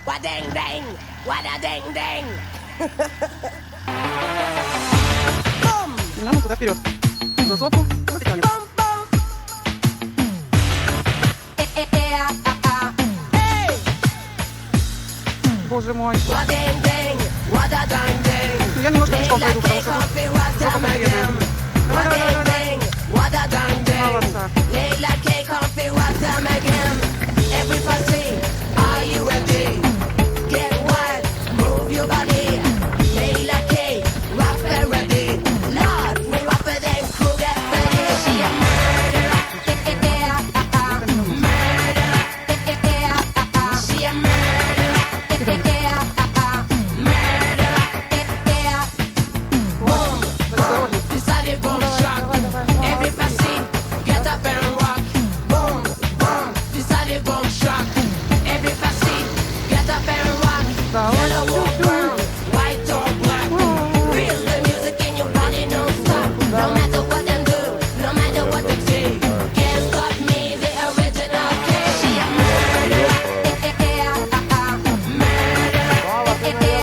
Wa ding ding, wada ding ding. Бум, Ну, туда вперед. За жопу. Вот и тянем. бум, бум. Эй, Боже мой. wa ding ding, wada ding ding. Я немножко пешком пройду, потому что Coffee, wa жопа dam приедная. again. Wa Давай, давай, ding давай. ding, wada ding ding. Молодца. Layla cake, coffee, wa dam again. Everybody, are you ready? Get wild, move your body. Layla cake, rock and ready. Lord, we rougher than cool that ready. She a murderer. Murderer. She a murderer.